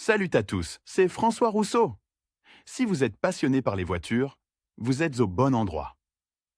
Salut à tous, c'est François Rousseau. Si vous êtes passionné par les voitures, vous êtes au bon endroit.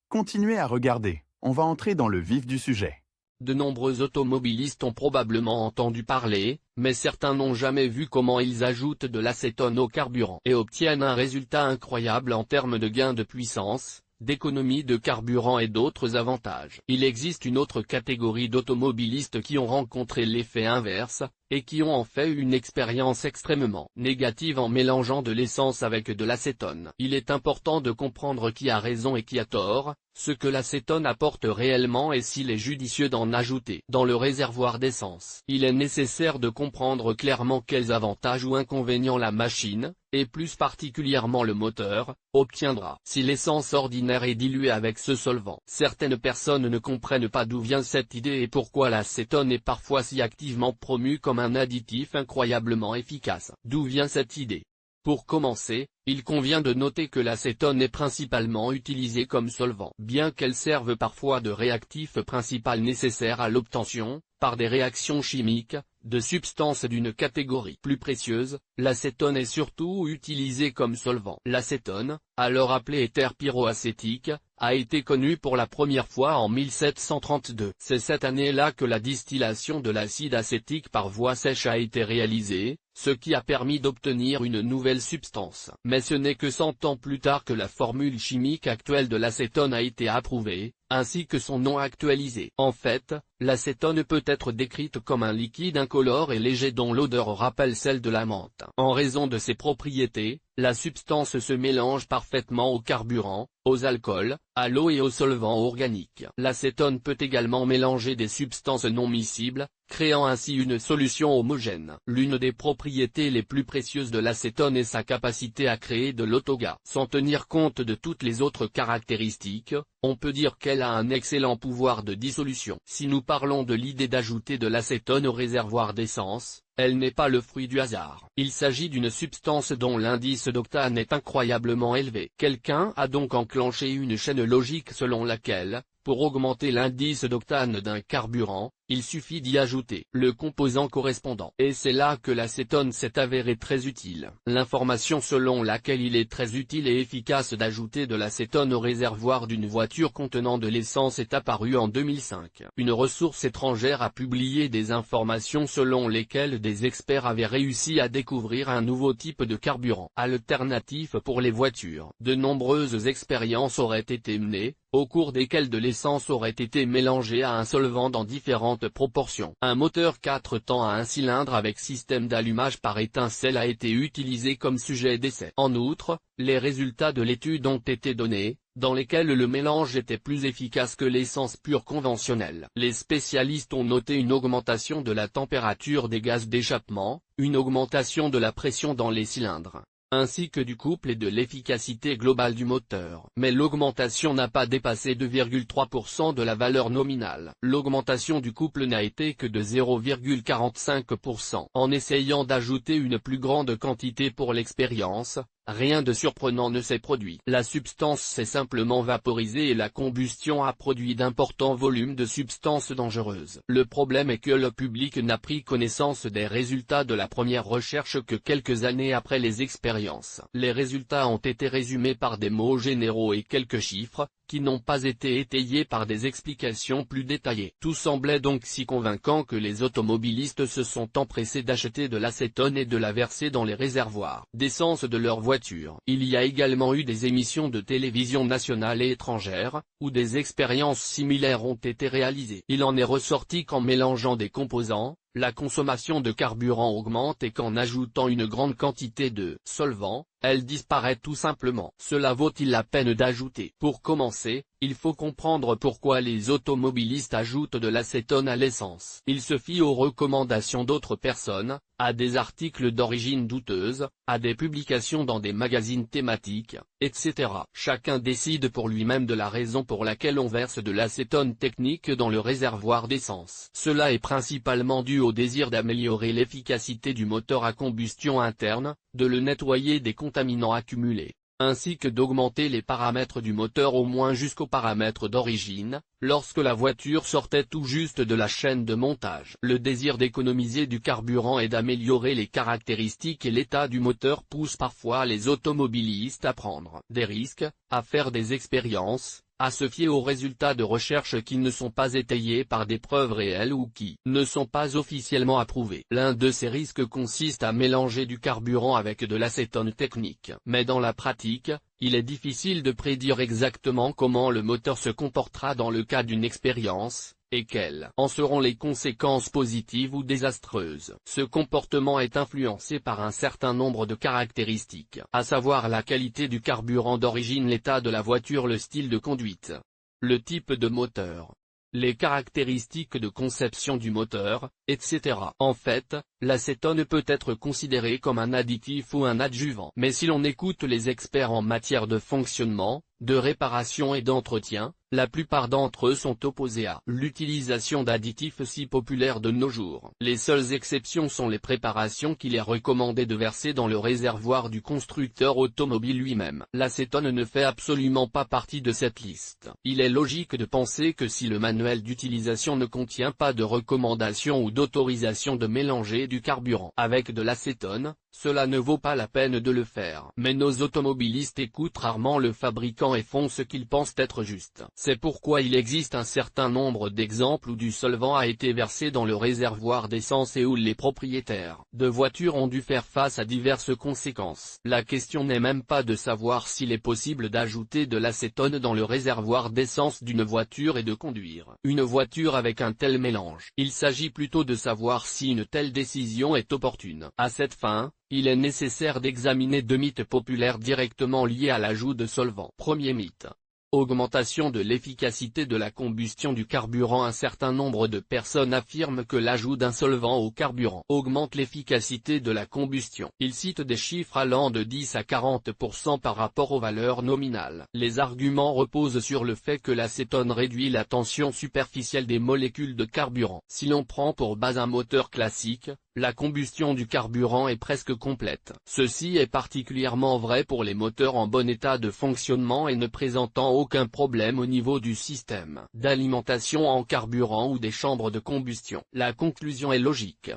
Continuez à regarder, on va entrer dans le vif du sujet. De nombreux automobilistes ont probablement entendu parler, mais certains n'ont jamais vu comment ils ajoutent de l'acétone au carburant et obtiennent un résultat incroyable en termes de gain de puissance, d'économie de carburant et d'autres avantages. Il existe une autre catégorie d'automobilistes qui ont rencontré l'effet inverse, et qui ont en fait une expérience extrêmement négative en mélangeant de l'essence avec de l'acétone. Il est important de comprendre qui a raison et qui a tort, ce que l'acétone apporte réellement et s'il est judicieux d'en ajouter dans le réservoir d'essence. Il est nécessaire de comprendre clairement quels avantages ou inconvénients la machine, et plus particulièrement le moteur, obtiendra si l'essence ordinaire est diluée avec ce solvant. Certaines personnes ne comprennent pas d'où vient cette idée et pourquoi l'acétone est parfois si activement promu comme un additif incroyablement efficace. D'où vient cette idée? Pour commencer, il convient de noter que l'acétone est principalement utilisée comme solvant. Bien qu'elle serve parfois de réactif principal nécessaire à l'obtention, par des réactions chimiques, de substances d'une catégorie plus précieuse, l'acétone est surtout utilisé comme solvant. L'acétone, alors appelé éther pyroacétique, a été connu pour la première fois en 1732. C'est cette année-là que la distillation de l'acide acétique par voie sèche a été réalisée, ce qui a permis d'obtenir une nouvelle substance. Mais ce n'est que 100 ans plus tard que la formule chimique actuelle de l'acétone a été approuvée, ainsi que son nom actualisé. En fait, l'acétone peut être décrite comme un liquide incolore et léger dont l'odeur rappelle celle de la menthe. En raison de ses propriétés, la substance se mélange parfaitement au carburant, aux alcools, à l'eau et aux solvants organiques. L'acétone peut également mélanger des substances non miscibles, créant ainsi une solution homogène. L'une des propriétés les plus précieuses de l'acétone est sa capacité à créer de l'autogas. Sans tenir compte de toutes les autres caractéristiques, on peut dire qu'elle a un excellent pouvoir de dissolution. Si nous parlons de l'idée d'ajouter de l'acétone au réservoir d'essence, elle n'est pas le fruit du hasard. Il s'agit d'une substance dont l'indice d'octane est incroyablement élevé. Quelqu'un a donc enclenché une chaîne logique selon laquelle, pour augmenter l'indice d'octane d'un carburant, il suffit d'y ajouter le composant correspondant. Et c'est là que l'acétone s'est avéré très utile. L'information selon laquelle il est très utile et efficace d'ajouter de l'acétone au réservoir d'une voiture contenant de l'essence est apparue en 2005. Une ressource étrangère a publié des informations selon lesquelles des experts avaient réussi à découvrir un nouveau type de carburant alternatif pour les voitures. De nombreuses expériences auraient été menées, au cours desquelles de l'essence aurait été mélangée à un solvant dans différentes proportions. Un moteur 4 temps à un cylindre avec système d'allumage par étincelle a été utilisé comme sujet d'essai. En outre, les résultats de l'étude ont été donnés, dans lesquels le mélange était plus efficace que l'essence pure conventionnelle. Les spécialistes ont noté une augmentation de la température des gaz d'échappement, une augmentation de la pression dans les cylindres, ainsi que du couple et de l'efficacité globale du moteur. Mais l'augmentation n'a pas dépassé 2,3% de la valeur nominale. L'augmentation du couple n'a été que de 0,45%. En essayant d'ajouter une plus grande quantité pour l'expérience, rien de surprenant ne s'est produit. La substance s'est simplement vaporisée et la combustion a produit d'importants volumes de substances dangereuses. Le problème est que le public n'a pris connaissance des résultats de la première recherche que quelques années après les expériences. Les résultats ont été résumés par des mots généraux et quelques chiffres, qui n'ont pas été étayés par des explications plus détaillées. Tout semblait donc si convaincant que les automobilistes se sont empressés d'acheter de l'acétone et de la verser dans les réservoirs d'essence de leur voiture. Il y a également eu des émissions de télévision nationales et étrangères, où des expériences similaires ont été réalisées. Il en est ressorti qu'en mélangeant des composants, la consommation de carburant augmente et qu'en ajoutant une grande quantité de solvant, elle disparaît tout simplement. Cela vaut-il la peine d'ajouter? Pour commencer, il faut comprendre pourquoi les automobilistes ajoutent de l'acétone à l'essence. Il se fie aux recommandations d'autres personnes, à des articles d'origine douteuse, à des publications dans des magazines thématiques, etc. Chacun décide pour lui-même de la raison pour laquelle on verse de l'acétone technique dans le réservoir d'essence. Cela est principalement dû au désir d'améliorer l'efficacité du moteur à combustion interne, de le nettoyer des contaminants accumulés, ainsi que d'augmenter les paramètres du moteur au moins jusqu'aux paramètres d'origine, lorsque la voiture sortait tout juste de la chaîne de montage. Le désir d'économiser du carburant et d'améliorer les caractéristiques et l'état du moteur pousse parfois les automobilistes à prendre des risques, à faire des expériences, à se fier aux résultats de recherche qui ne sont pas étayés par des preuves réelles ou qui ne sont pas officiellement approuvés. L'un de ces risques consiste à mélanger du carburant avec de l'acétone technique. Mais dans la pratique, il est difficile de prédire exactement comment le moteur se comportera dans le cas d'une expérience, et quelles en seront les conséquences positives ou désastreuses. Ce comportement est influencé par un certain nombre de caractéristiques, à savoir la qualité du carburant d'origine, l'état de la voiture, le style de conduite, le type de moteur, les caractéristiques de conception du moteur, etc. En fait, l'acétone peut être considéré comme un additif ou un adjuvant. Mais si l'on écoute les experts en matière de fonctionnement, de réparation et d'entretien, la plupart d'entre eux sont opposés à l'utilisation d'additifs si populaires de nos jours. Les seules exceptions sont les préparations qu'il est recommandé de verser dans le réservoir du constructeur automobile lui-même. L'acétone ne fait absolument pas partie de cette liste. Il est logique de penser que si le manuel d'utilisation ne contient pas de recommandation ou d'autorisation de mélanger du carburant avec de l'acétone, cela ne vaut pas la peine de le faire. Mais nos automobilistes écoutent rarement le fabricant et font ce qu'ils pensent être juste. C'est pourquoi il existe un certain nombre d'exemples où du solvant a été versé dans le réservoir d'essence et où les propriétaires de voitures ont dû faire face à diverses conséquences. La question n'est même pas de savoir s'il est possible d'ajouter de l'acétone dans le réservoir d'essence d'une voiture et de conduire une voiture avec un tel mélange. Il s'agit plutôt de savoir si une telle décision est opportune. À cette fin, il est nécessaire d'examiner deux mythes populaires directement liés à l'ajout de solvants. Premier mythe. Augmentation de l'efficacité de la combustion du carburant. Un certain nombre de personnes affirment que l'ajout d'un solvant au carburant augmente l'efficacité de la combustion. Ils citent des chiffres allant de 10 à 40% par rapport aux valeurs nominales. Les arguments reposent sur le fait que l'acétone réduit la tension superficielle des molécules de carburant. Si l'on prend pour base un moteur classique, la combustion du carburant est presque complète. Ceci est particulièrement vrai pour les moteurs en bon état de fonctionnement et ne présentant aucun problème au niveau du système d'alimentation en carburant ou des chambres de combustion. La conclusion est logique.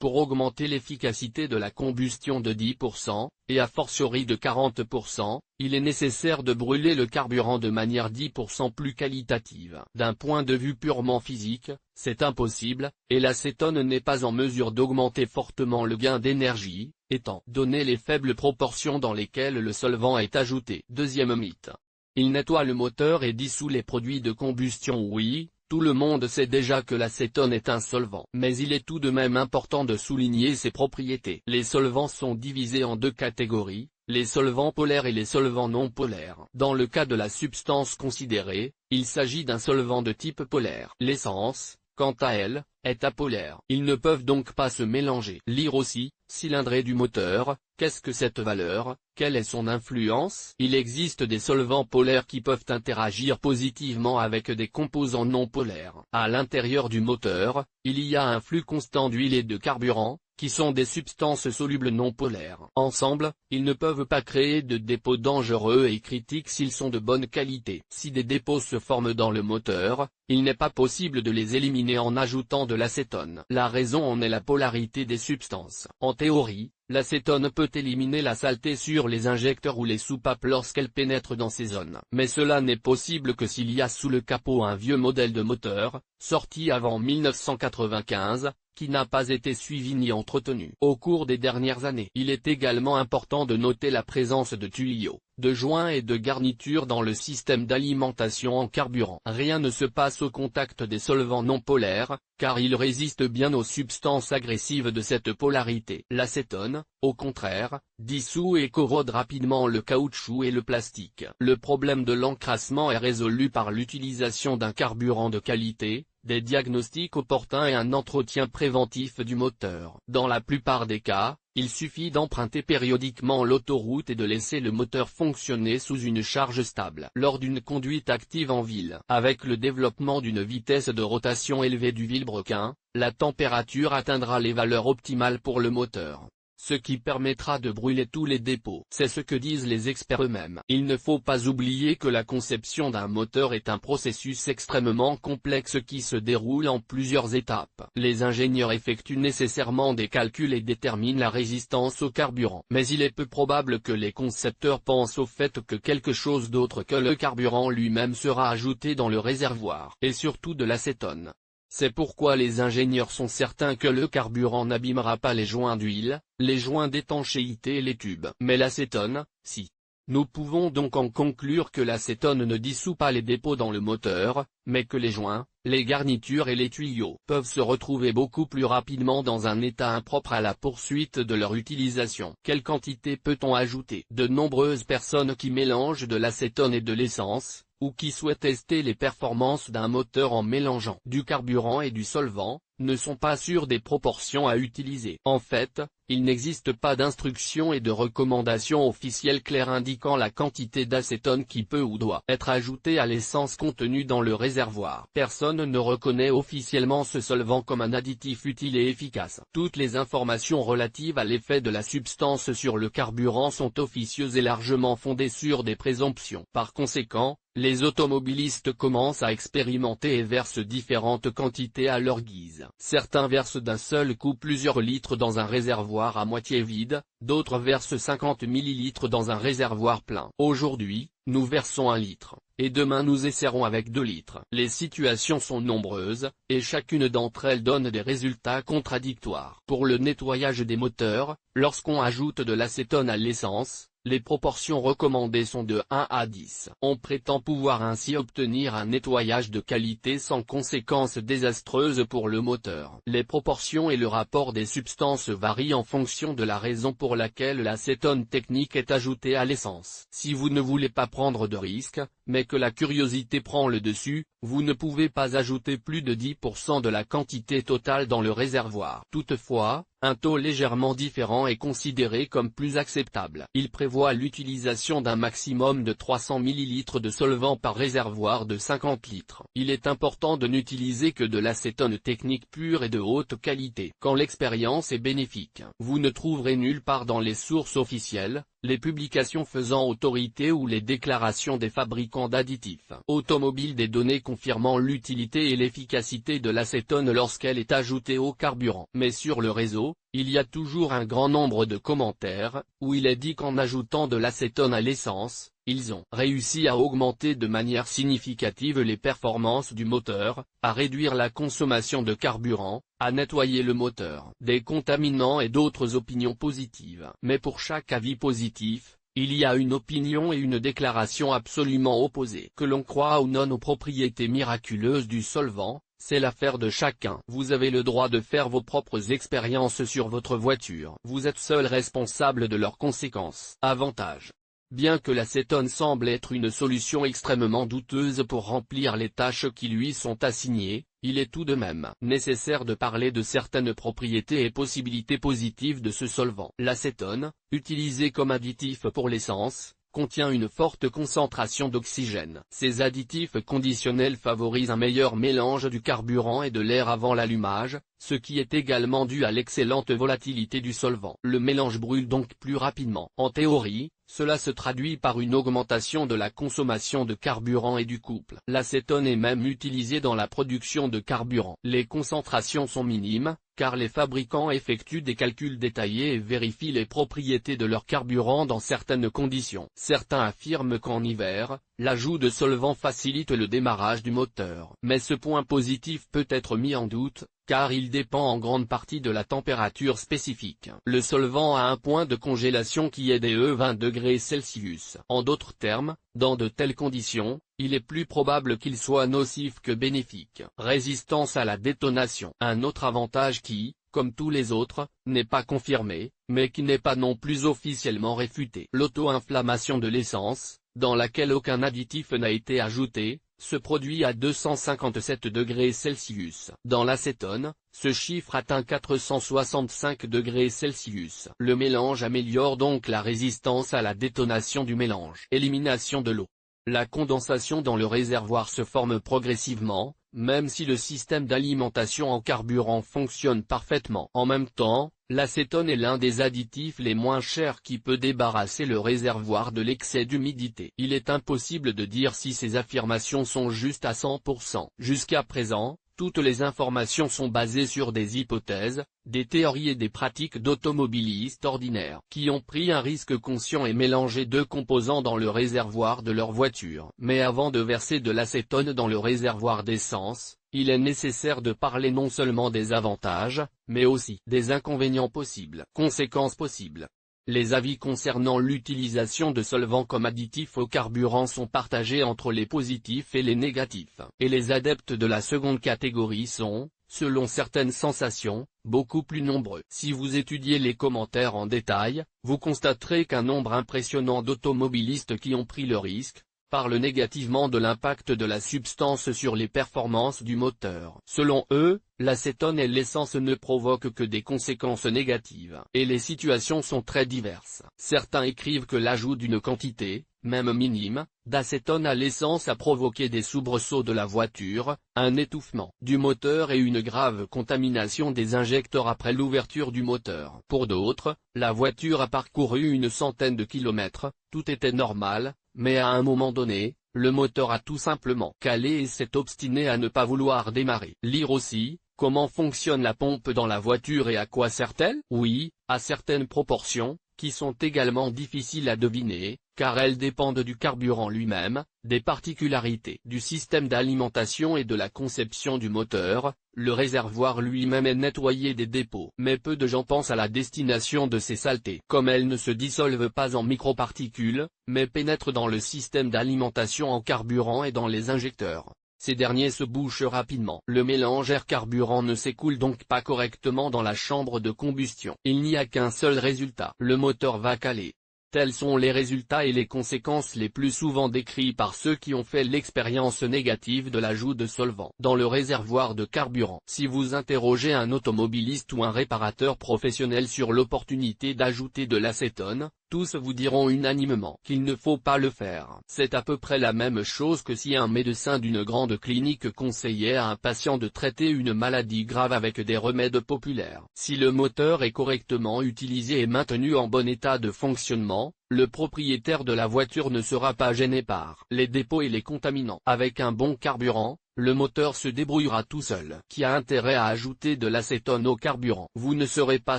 Pour augmenter l'efficacité de la combustion de 10%, et a fortiori de 40%, il est nécessaire de brûler le carburant de manière 10% plus qualitative. D'un point de vue purement physique, c'est impossible, et l'acétone n'est pas en mesure d'augmenter fortement le gain d'énergie, étant donné les faibles proportions dans lesquelles le solvant est ajouté. Deuxième mythe. Il nettoie le moteur et dissout les produits de combustion. Oui, tout le monde sait déjà que l'acétone est un solvant. Mais il est tout de même important de souligner ses propriétés. Les solvants sont divisés en deux catégories, les solvants polaires et les solvants non polaires. Dans le cas de la substance considérée, il s'agit d'un solvant de type polaire. L'essence, quant à elle, est apolaire. Ils ne peuvent donc pas se mélanger. Lire aussi, cylindrée du moteur, qu'est-ce que cette valeur, quelle est son influence? Il existe des solvants polaires qui peuvent interagir positivement avec des composants non polaires. À l'intérieur du moteur, il y a un flux constant d'huile et de carburant, qui sont des substances solubles non polaires. Ensemble, ils ne peuvent pas créer de dépôts dangereux et critiques s'ils sont de bonne qualité. Si des dépôts se forment dans le moteur, il n'est pas possible de les éliminer en ajoutant de l'acétone. La raison en est la polarité des substances. En théorie, l'acétone peut éliminer la saleté sur les injecteurs ou les soupapes lorsqu'elle pénètre dans ces zones. Mais cela n'est possible que s'il y a sous le capot un vieux modèle de moteur, sorti avant 1995, qui n'a pas été suivi ni entretenu au cours des dernières années. Il est également important de noter la présence de tuyaux, de joints et de garnitures dans le système d'alimentation en carburant. Rien ne se passe au contact des solvants non polaires, car ils résistent bien aux substances agressives de cette polarité. L'acétone, au contraire, dissout et corrode rapidement le caoutchouc et le plastique. Le problème de l'encrassement est résolu par l'utilisation d'un carburant de qualité, des diagnostics opportuns et un entretien préventif du moteur. Dans la plupart des cas, il suffit d'emprunter périodiquement l'autoroute et de laisser le moteur fonctionner sous une charge stable. Lors d'une conduite active en ville, avec le développement d'une vitesse de rotation élevée du vilebrequin, la température atteindra les valeurs optimales pour le moteur. ce qui permettra de brûler tous les dépôts. C'est ce que disent les experts eux-mêmes. Il ne faut pas oublier que la conception d'un moteur est un processus extrêmement complexe qui se déroule en plusieurs étapes. Les ingénieurs effectuent nécessairement des calculs et déterminent la résistance au carburant. Mais il est peu probable que les concepteurs pensent au fait que quelque chose d'autre que le carburant lui-même sera ajouté dans le réservoir, et surtout de l'acétone. C'est pourquoi les ingénieurs sont certains que le carburant n'abîmera pas les joints d'huile, les joints d'étanchéité et les tubes. Mais l'acétone, si. Nous pouvons donc en conclure que l'acétone ne dissout pas les dépôts dans le moteur, mais que les joints, les garnitures et les tuyaux peuvent se retrouver beaucoup plus rapidement dans un état impropre à la poursuite de leur utilisation. Quelle quantité peut-on ajouter? De nombreuses personnes qui mélangent de l'acétone et de l'essence, ou qui souhaitent tester les performances d'un moteur en mélangeant du carburant et du solvant, ne sont pas sûrs des proportions à utiliser. En fait, il n'existe pas d'instructions et de recommandations officielles claires indiquant la quantité d'acétone qui peut ou doit être ajoutée à l'essence contenue dans le réservoir. Personne ne reconnaît officiellement ce solvant comme un additif utile et efficace. Toutes les informations relatives à l'effet de la substance sur le carburant sont officieuses et largement fondées sur des présomptions. Par conséquent, les automobilistes commencent à expérimenter et versent différentes quantités à leur guise. Certains versent d'un seul coup plusieurs litres dans un réservoir à moitié vide, d'autres versent 50 ml dans un réservoir plein. Aujourd'hui, nous versons 1 litre, et demain nous essaierons avec 2 litres. Les situations sont nombreuses, et chacune d'entre elles donne des résultats contradictoires. Pour le nettoyage des moteurs, lorsqu'on ajoute de l'acétone à l'essence, les proportions recommandées sont de 1 à 10. On prétend pouvoir ainsi obtenir un nettoyage de qualité sans conséquences désastreuses pour le moteur. Les proportions et le rapport des substances varient en fonction de la raison pour laquelle l'acétone technique est ajoutée à l'essence. Si vous ne voulez pas prendre de risques, mais que la curiosité prend le dessus, vous ne pouvez pas ajouter plus de 10% de la quantité totale dans le réservoir. Toutefois, un taux légèrement différent est considéré comme plus acceptable. Il prévoit l'utilisation d'un maximum de 300 ml de solvant par réservoir de 50 litres. Il est important de n'utiliser que de l'acétone technique pure et de haute qualité. Quand l'expérience est bénéfique, vous ne trouverez nulle part dans les sources officielles, les publications faisant autorité ou les déclarations des fabricants d'additifs automobiles des données confirmant l'utilité et l'efficacité de l'acétone lorsqu'elle est ajoutée au carburant. Mais sur le réseau, il y a toujours un grand nombre de commentaires, où il est dit qu'en ajoutant de l'acétone à l'essence, ils ont réussi à augmenter de manière significative les performances du moteur, à réduire la consommation de carburant, à nettoyer le moteur des contaminants et d'autres opinions positives. Mais pour chaque avis positif, il y a une opinion et une déclaration absolument opposées. Que l'on croit ou non aux propriétés miraculeuses du solvant, c'est l'affaire de chacun. Vous avez le droit de faire vos propres expériences sur votre voiture. Vous êtes seul responsable de leurs conséquences. Avantage. Bien que l'acétone semble être une solution extrêmement douteuse pour remplir les tâches qui lui sont assignées, il est tout de même nécessaire de parler de certaines propriétés et possibilités positives de ce solvant. L'acétone, utilisé comme additif pour l'essence, contient une forte concentration d'oxygène. Ces additifs conditionnels favorisent un meilleur mélange du carburant et de l'air avant l'allumage, ce qui est également dû à l'excellente volatilité du solvant. Le mélange brûle donc plus rapidement. En théorie, cela se traduit par une augmentation de la consommation de carburant et du couple. L'acétone est même utilisé dans la production de carburant. Les concentrations sont minimes, car les fabricants effectuent des calculs détaillés et vérifient les propriétés de leur carburant dans certaines conditions. Certains affirment qu'en hiver, l'ajout de solvant facilite le démarrage du moteur. Mais ce point positif peut être mis en doute, car il dépend en grande partie de la température spécifique. Le solvant a un point de congélation qui est des 20 degrés Celsius. En d'autres termes, dans de telles conditions, il est plus probable qu'il soit nocif que bénéfique. Résistance à la détonation. Un autre avantage qui, comme tous les autres, n'est pas confirmé, mais qui n'est pas non plus officiellement réfuté. L'auto-inflammation de l'essence, dans laquelle aucun additif n'a été ajouté, se produit à 257 degrés Celsius. Dans l'acétone, ce chiffre atteint 465 degrés Celsius. Le mélange améliore donc la résistance à la détonation du mélange. Élimination de l'eau. La condensation dans le réservoir se forme progressivement, même si le système d'alimentation en carburant fonctionne parfaitement. En même temps, l'acétone est l'un des additifs les moins chers qui peut débarrasser le réservoir de l'excès d'humidité. Il est impossible de dire si ces affirmations sont justes à 100%. Jusqu'à présent, toutes les informations sont basées sur des hypothèses, des théories et des pratiques d'automobilistes ordinaires qui ont pris un risque conscient et mélangé deux composants dans le réservoir de leur voiture. Mais avant de verser de l'acétone dans le réservoir d'essence, il est nécessaire de parler non seulement des avantages, mais aussi des inconvénients possibles. Conséquences possibles. Les avis concernant l'utilisation de solvants comme additifs au carburant sont partagés entre les positifs et les négatifs. Et les adeptes de la seconde catégorie sont, selon certaines sensations, beaucoup plus nombreux. Si vous étudiez les commentaires en détail, vous constaterez qu'un nombre impressionnant d'automobilistes qui ont pris le risque, parlent négativement de l'impact de la substance sur les performances du moteur. Selon eux, l'acétone et l'essence ne provoquent que des conséquences négatives. Et les situations sont très diverses. Certains écrivent que l'ajout d'une quantité, même minime, d'acétone à l'essence a provoqué des soubresauts de la voiture, un étouffement du moteur et une grave contamination des injecteurs après l'ouverture du moteur. Pour d'autres, la voiture a parcouru une centaine de kilomètres, tout était normal, mais à un moment donné, le moteur a tout simplement calé et s'est obstiné à ne pas vouloir démarrer. Lire aussi, comment fonctionne la pompe dans la voiture et à quoi sert-elle? Oui, à certaines proportions, qui sont également difficiles à deviner, car elles dépendent du carburant lui-même, des particularités du système d'alimentation et de la conception du moteur. Le réservoir lui-même est nettoyé des dépôts. Mais peu de gens pensent à la destination de ces saletés. Comme elles ne se dissolvent pas en microparticules, mais pénètrent dans le système d'alimentation en carburant et dans les injecteurs, ces derniers se bouchent rapidement. Le mélange air-carburant ne s'écoule donc pas correctement dans la chambre de combustion. Il n'y a qu'un seul résultat. Le moteur va caler. Tels sont les résultats et les conséquences les plus souvent décrits par ceux qui ont fait l'expérience négative de l'ajout de solvants dans le réservoir de carburant. Si vous interrogez un automobiliste ou un réparateur professionnel sur l'opportunité d'ajouter de l'acétone, tous vous diront unanimement qu'il ne faut pas le faire. C'est à peu près la même chose que si un médecin d'une grande clinique conseillait à un patient de traiter une maladie grave avec des remèdes populaires. Si le moteur est correctement utilisé et maintenu en bon état de fonctionnement, le propriétaire de la voiture ne sera pas gêné par les dépôts et les contaminants. Avec un bon carburant, le moteur se débrouillera tout seul. Qui a intérêt à ajouter de l'acétone au carburant? Vous ne serez pas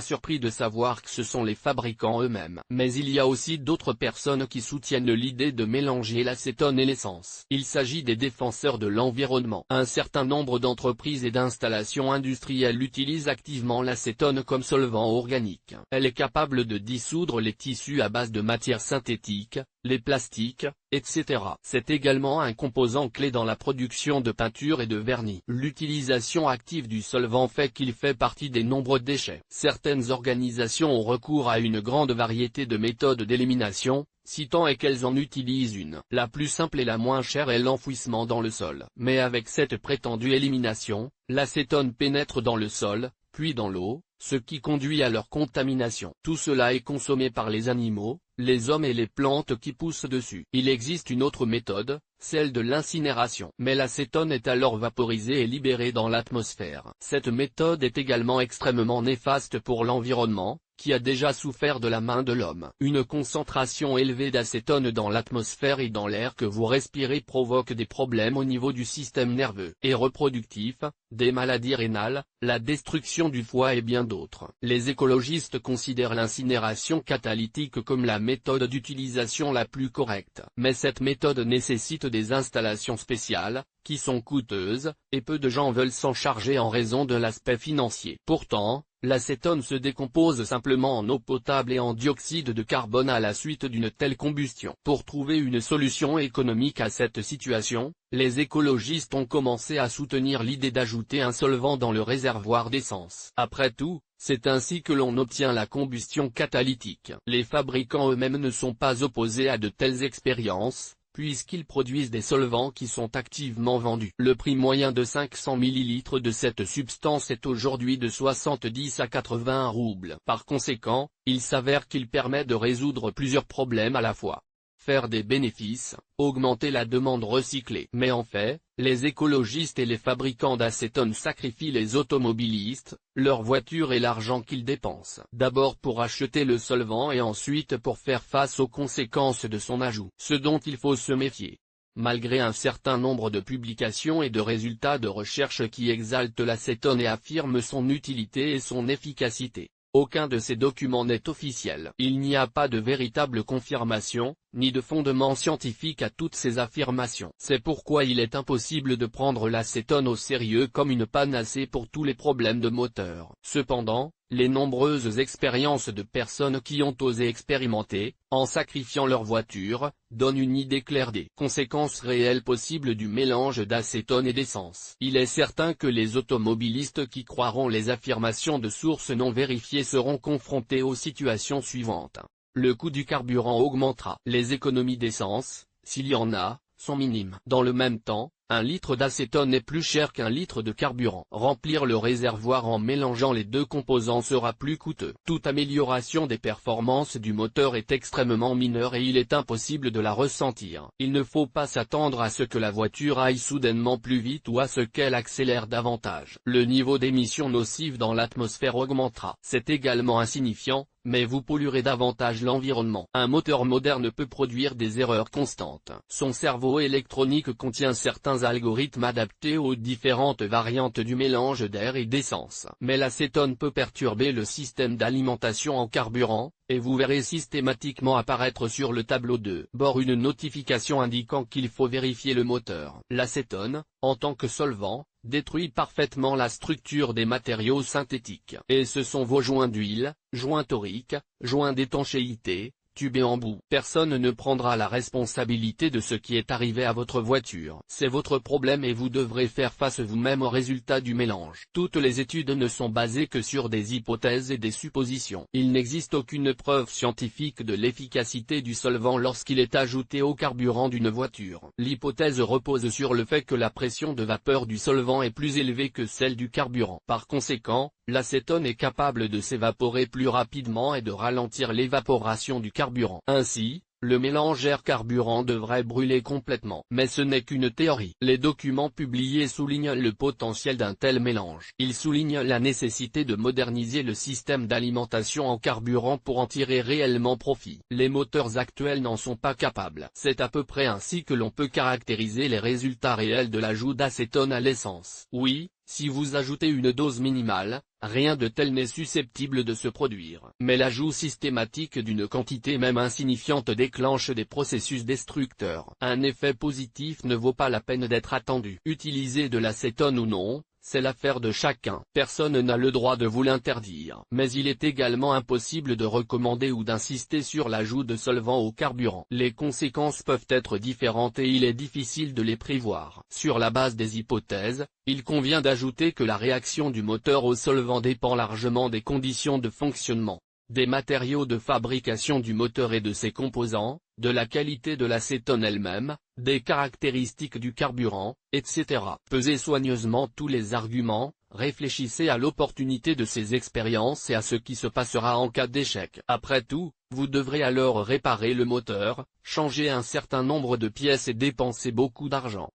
surpris de savoir que ce sont les fabricants eux-mêmes. Mais il y a aussi d'autres personnes qui soutiennent l'idée de mélanger l'acétone et l'essence. Il s'agit des défenseurs de l'environnement. Un certain nombre d'entreprises et d'installations industrielles utilisent activement l'acétone comme solvant organique. Elle est capable de dissoudre les tissus à base de matières synthétiques, les plastiques, etc. C'est également un composant clé dans la production de peinture et de vernis. L'utilisation active du solvant fait qu'il fait partie des nombreux déchets. Certaines organisations ont recours à une grande variété de méthodes d'élimination, si tant est qu'elles en utilisent une. La plus simple et la moins chère est l'enfouissement dans le sol. Mais avec cette prétendue élimination, l'acétone pénètre dans le sol, puis dans l'eau, ce qui conduit à leur contamination. Tout cela est consommé par les animaux, les hommes et les plantes qui poussent dessus. Il existe une autre méthode, celle de l'incinération. Mais l'acétone est alors vaporisé et libéré dans l'atmosphère. Cette méthode est également extrêmement néfaste pour l'environnement, qui a déjà souffert de la main de l'homme. Une concentration élevée d'acétone dans l'atmosphère et dans l'air que vous respirez provoque des problèmes au niveau du système nerveux et reproductif, des maladies rénales, la destruction du foie et bien d'autres. Les écologistes considèrent l'incinération catalytique comme la méthode d'utilisation la plus correcte. Mais cette méthode nécessite des installations spéciales, qui sont coûteuses, et peu de gens veulent s'en charger en raison de l'aspect financier. Pourtant, l'acétone se décompose simplement en eau potable et en dioxyde de carbone à la suite d'une telle combustion. Pour trouver une solution économique à cette situation, les écologistes ont commencé à soutenir l'idée d'ajouter un solvant dans le réservoir d'essence. Après tout, c'est ainsi que l'on obtient la combustion catalytique. Les fabricants eux-mêmes ne sont pas opposés à de telles expériences, puisqu'ils produisent des solvants qui sont activement vendus. Le prix moyen de 500 ml de cette substance est aujourd'hui de 70 à 80 roubles. Par conséquent, il s'avère qu'il permet de résoudre plusieurs problèmes à la fois. faire des bénéfices, augmenter la demande recyclée. Mais en fait, les écologistes et les fabricants d'acétone sacrifient les automobilistes, leurs voitures et l'argent qu'ils dépensent. D'abord pour acheter le solvant et ensuite pour faire face aux conséquences de son ajout. Ce dont il faut se méfier. Malgré un certain nombre de publications et de résultats de recherche qui exaltent l'acétone et affirment son utilité et son efficacité, aucun de ces documents n'est officiel. Il n'y a pas de véritable confirmation, ni de fondement scientifique à toutes ces affirmations. C'est pourquoi il est impossible de prendre l'acétone au sérieux comme une panacée pour tous les problèmes de moteur. Cependant, les nombreuses expériences de personnes qui ont osé expérimenter, en sacrifiant leur voiture, donnent une idée claire des conséquences réelles possibles du mélange d'acétone et d'essence. Il est certain que les automobilistes qui croiront les affirmations de sources non vérifiées seront confrontés aux situations suivantes. Le coût du carburant augmentera. Les économies d'essence, s'il y en a, sont minimes. Dans le même temps, 1 litre d'acétone est plus cher qu'1 litre de carburant. Remplir le réservoir en mélangeant les deux composants sera plus coûteux. Toute amélioration des performances du moteur est extrêmement mineure et il est impossible de la ressentir. Il ne faut pas s'attendre à ce que la voiture aille soudainement plus vite ou à ce qu'elle accélère davantage. Le niveau d'émissions nocives dans l'atmosphère augmentera. C'est également insignifiant, mais vous polluerez davantage l'environnement. Un moteur moderne peut produire des erreurs constantes. Son cerveau électronique contient certains algorithmes adaptés aux différentes variantes du mélange d'air et d'essence. Mais l'acétone peut perturber le système d'alimentation en carburant, et vous verrez systématiquement apparaître sur le tableau de bord une notification indiquant qu'il faut vérifier le moteur. L'acétone, en tant que solvant, détruit parfaitement la structure des matériaux synthétiques. Et ce sont vos joints d'huile, joints toriques, joints d'étanchéité, tubes et embouts. Personne ne prendra la responsabilité de ce qui est arrivé à votre voiture. C'est votre problème et vous devrez faire face vous-même au résultat du mélange. Toutes les études ne sont basées que sur des hypothèses et des suppositions. Il n'existe aucune preuve scientifique de l'efficacité du solvant lorsqu'il est ajouté au carburant d'une voiture. L'hypothèse repose sur le fait que la pression de vapeur du solvant est plus élevée que celle du carburant. Par conséquent, l'acétone est capable de s'évaporer plus rapidement et de ralentir l'évaporation du carburant. Ainsi, le mélange air-carburant devrait brûler complètement. Mais ce n'est qu'une théorie. Les documents publiés soulignent le potentiel d'un tel mélange. Ils soulignent la nécessité de moderniser le système d'alimentation en carburant pour en tirer réellement profit. Les moteurs actuels n'en sont pas capables. C'est à peu près ainsi que l'on peut caractériser les résultats réels de l'ajout d'acétone à l'essence. Oui, si vous ajoutez une dose minimale, rien de tel n'est susceptible de se produire. Mais l'ajout systématique d'une quantité même insignifiante déclenche des processus destructeurs. Un effet positif ne vaut pas la peine d'être attendu. Utiliser de l'acétone ou non, c'est l'affaire de chacun. Personne n'a le droit de vous l'interdire. Mais il est également impossible de recommander ou d'insister sur l'ajout de solvants au carburant. Les conséquences peuvent être différentes et il est difficile de les prévoir. Sur la base des hypothèses, il convient d'ajouter que la réaction du moteur au solvant dépend largement des conditions de fonctionnement, des matériaux de fabrication du moteur et de ses composants, de la qualité de l'acétone elle-même, des caractéristiques du carburant, etc. Pesez soigneusement tous les arguments, réfléchissez à l'opportunité de ces expériences et à ce qui se passera en cas d'échec. Après tout, vous devrez alors réparer le moteur, changer un certain nombre de pièces et dépenser beaucoup d'argent.